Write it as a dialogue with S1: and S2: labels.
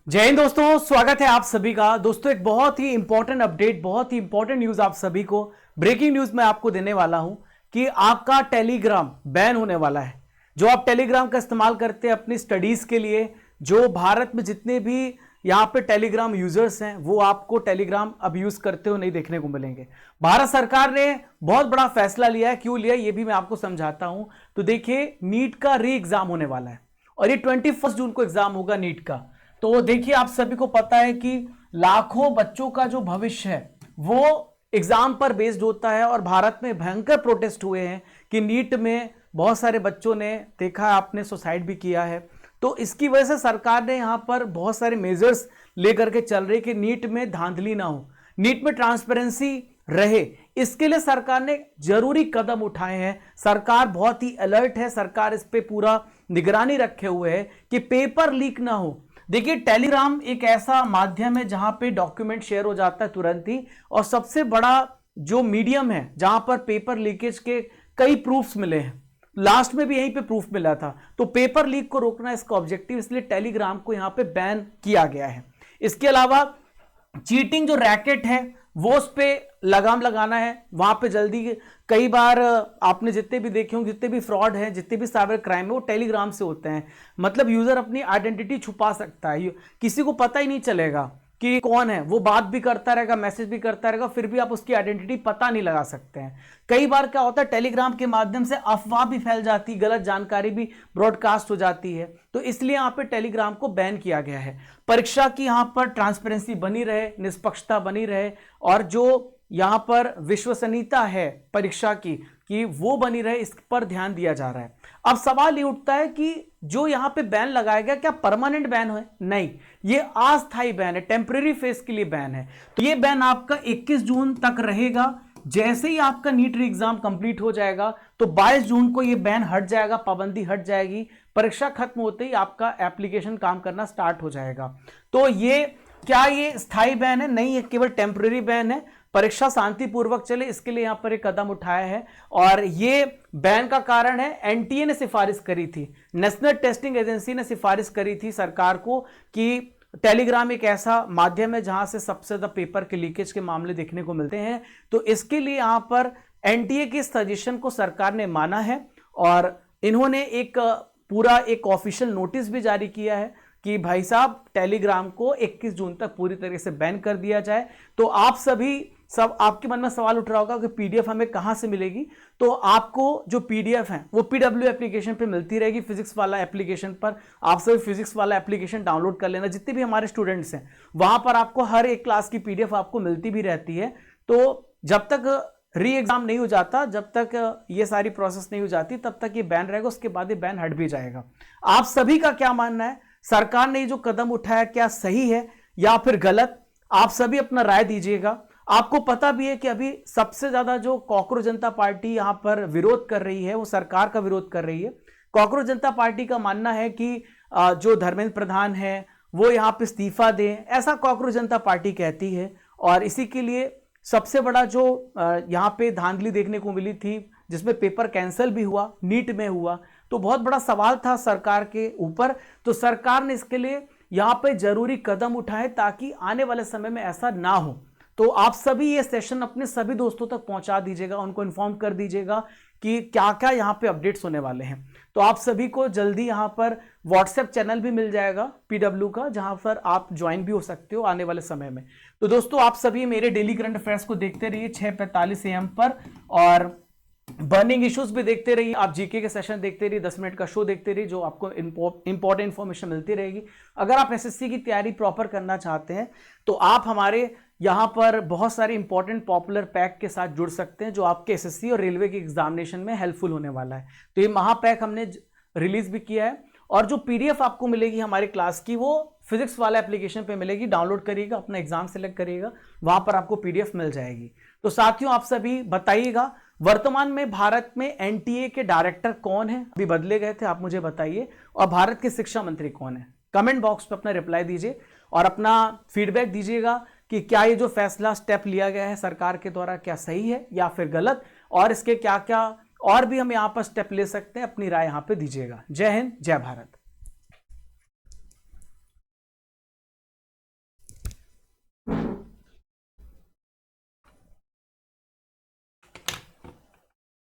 S1: जय हिंद दोस्तों, स्वागत है आप सभी का। दोस्तों एक बहुत ही इंपॉर्टेंट अपडेट, बहुत ही इंपॉर्टेंट न्यूज आप सभी को, ब्रेकिंग न्यूज मैं आपको देने वाला हूं कि आपका टेलीग्राम बैन होने वाला है। जो आप टेलीग्राम का इस्तेमाल करते हैं अपनी स्टडीज के लिए, जो भारत में जितने भी यहां पे टेलीग्राम यूजर्स हैं वो आपको टेलीग्राम अब यूज करते हुए नहीं देखने को मिलेंगे। भारत सरकार ने बहुत बड़ा फैसला लिया है। क्यों लिया ये भी मैं आपको समझाता हूं। तो देखिए, नीट का री एग्जाम होने वाला है और ये 21 जून को एग्जाम होगा नीट का। तो देखिए, आप सभी को पता है कि लाखों बच्चों का जो भविष्य है वो एग्जाम पर बेस्ड होता है और भारत में भयंकर प्रोटेस्ट हुए हैं कि नीट में बहुत सारे बच्चों ने देखा, आपने सुसाइड भी किया है। तो इसकी वजह से सरकार ने यहां पर बहुत सारे मेजर्स लेकर के चल रही कि नीट में धांधली ना हो, नीट में ट्रांसपेरेंसी रहे। इसके लिए सरकार ने जरूरी कदम उठाए हैं। सरकार बहुत ही अलर्ट है, सरकार इस पे पूरा निगरानी रखे हुए है कि पेपर लीक ना हो। देखिए, टेलीग्राम एक ऐसा माध्यम है जहां पे डॉक्यूमेंट शेयर हो जाता है तुरंत ही, और सबसे बड़ा जो मीडियम है जहां पर पेपर लीकेज के कई प्रूफ्स मिले हैं। लास्ट में भी यहीं पे प्रूफ मिला था। तो पेपर लीक को रोकना इसका ऑब्जेक्टिव, इसलिए टेलीग्राम को यहां पे बैन किया गया है। इसके अलावा चीटिंग जो रैकेट है वो उस पे लगाम लगाना है। वहां पे जल्दी, कई बार आपने जितने भी देखे होंगे, जितने भी फ्रॉड हैं, जितने भी साइबर क्राइम है वो टेलीग्राम से होते हैं। मतलब यूजर अपनी आइडेंटिटी छुपा सकता है, किसी को पता ही नहीं चलेगा कि कौन है। वो बात भी करता रहेगा, मैसेज भी करता रहेगा, फिर भी आप उसकी आइडेंटिटी पता नहीं लगा सकते हैं। कई बार क्या होता है, टेलीग्राम के माध्यम से अफवाह भी फैल जाती, गलत जानकारी भी ब्रॉडकास्ट हो जाती है। तो इसलिए यहां पे टेलीग्राम को बैन किया गया है। परीक्षा की यहां पर ट्रांसपेरेंसी बनी रहे, निष्पक्षता बनी रहे, और जो यहां पर विश्वसनीयता है परीक्षा की कि वो बनी रहे, इस पर ध्यान दिया जा रहा है। अब सवाल ये उठता है कि जो यहां पे बैन लगाया गया, क्या परमानेंट बैन है? नहीं, ये अस्थायी बैन है, टेम्परेरी फेज के लिए बैन है। तो ये बैन आपका 21 जून तक रहेगा। जैसे ही आपका नीट री एग्जाम कंप्लीट हो जाएगा तो 22 जून को ये बैन हट जाएगा, पाबंदी हट जाएगी। परीक्षा खत्म होते ही आपका एप्लीकेशन काम करना स्टार्ट हो जाएगा। तो ये क्या ये स्थायी बैन है? नहीं, ये केवल टेम्परेरी बैन है। परीक्षा शांतिपूर्वक चले, इसके लिए यहां पर एक कदम उठाया है। और ये बैन का कारण है, एनटीए ने सिफारिश करी थी, नेशनल टेस्टिंग एजेंसी ने सिफारिश करी थी सरकार को कि टेलीग्राम एक ऐसा माध्यम है जहां से सबसे ज्यादा पेपर के लीकेज के मामले देखने को मिलते हैं। तो इसके लिए यहां पर एनटीए की सजेशन को सरकार ने माना है और इन्होंने एक पूरा एक ऑफिशियल नोटिस भी जारी किया है कि भाई साहब, टेलीग्राम को 21 जून तक पूरी तरीके से बैन कर दिया जाए। तो आप सभी आपके मन में सवाल उठ रहा होगा कि पीडीएफ हमें कहां से मिलेगी। तो आपको जो पीडीएफ है वो पीडब्ल्यू एप्लीकेशन पे मिलती रहेगी, फिजिक्स वाला एप्लीकेशन पर। आप सभी फिजिक्स वाला एप्लीकेशन डाउनलोड कर लेना, जितने भी हमारे स्टूडेंट्स हैं वहां पर आपको हर एक क्लास की पीडीएफ आपको मिलती भी रहती है। तो जब तक री एग्जाम नहीं हो जाता, जब तक ये सारी प्रोसेस नहीं हो जाती, तब तक ये बैन रहेगा। उसके बाद ये बैन हट भी जाएगा। आप सभी का क्या मानना है? सरकार ने जो कदम उठाया क्या सही है या फिर गलत? आप सभी अपना राय दीजिएगा। आपको पता भी है कि अभी सबसे ज्यादा जो कॉकरोच जनता पार्टी यहां पर विरोध कर रही है वो सरकार का विरोध कर रही है। कॉकरोच जनता पार्टी का मानना है कि जो धर्मेंद्र प्रधान है वो यहां पे इस्तीफा दें, ऐसा कॉकरोच जनता पार्टी कहती है। और इसी के लिए सबसे बड़ा जो यहां पे धांधली देखने को मिली थी, जिसमें पेपर कैंसिल भी हुआ, नीट में हुआ, तो बहुत बड़ा सवाल था सरकार के ऊपर। तो सरकार ने इसके लिए यहां पे जरूरी कदम उठाए ताकि आने वाले समय में ऐसा ना हो। तो आप सभी ये सेशन अपने सभी दोस्तों तक पहुंचा दीजिएगा, उनको इन्फॉर्म कर दीजिएगा कि क्या क्या यहां पे अपडेट्स होने वाले हैं। तो आप सभी को जल्दी यहां पर व्हाट्सएप चैनल भी मिल जाएगा पीडब्ल्यू का, जहां पर आप ज्वाइन भी हो सकते हो आने वाले समय में। तो दोस्तों, आप सभी मेरे डेली करंट अफेयर्स को देखते रहिए 6:45 AM पर, और बर्निंग इश्यूज भी देखते रहिए। आप जीके के सेशन देखते रहिए, 10 मिनट का शो देखते रहिए, जो आपको इंपॉर्टेंट इंफॉर्मेशन मिलती रहेगी। अगर आप एसएससी की तैयारी प्रॉपर करना चाहते हैं तो आप हमारे यहां पर बहुत सारे इंपॉर्टेंट पॉपुलर पैक के साथ जुड़ सकते हैं, जो आपके एसएससी और रेलवे के एग्जामिनेशन में हेल्पफुल होने वाला है। तो ये महापैक हमने रिलीज भी किया है, और जो पीडीएफ आपको मिलेगी हमारी क्लास की वो फिजिक्स वाला एप्लीकेशन पे मिलेगी। डाउनलोड करिएगा, अपना एग्जाम सेलेक्ट करिएगा, वहां पर आपको पीडीएफ मिल जाएगी। तो साथियों, आप सभी बताइएगा वर्तमान में भारत में एनटीए के डायरेक्टर कौन है? अभी बदले गए थे, आप मुझे बताइए। और भारत के शिक्षा मंत्री कौन है? कमेंट बॉक्स पे अपना रिप्लाई दीजिए और अपना फीडबैक दीजिएगा कि क्या ये जो फैसला स्टेप लिया गया है सरकार के द्वारा क्या सही है या फिर गलत, और इसके क्या क्या और भी हम यहां पर स्टेप ले सकते हैं, अपनी राय यहां पे दीजिएगा। जय हिंद, जय भारत।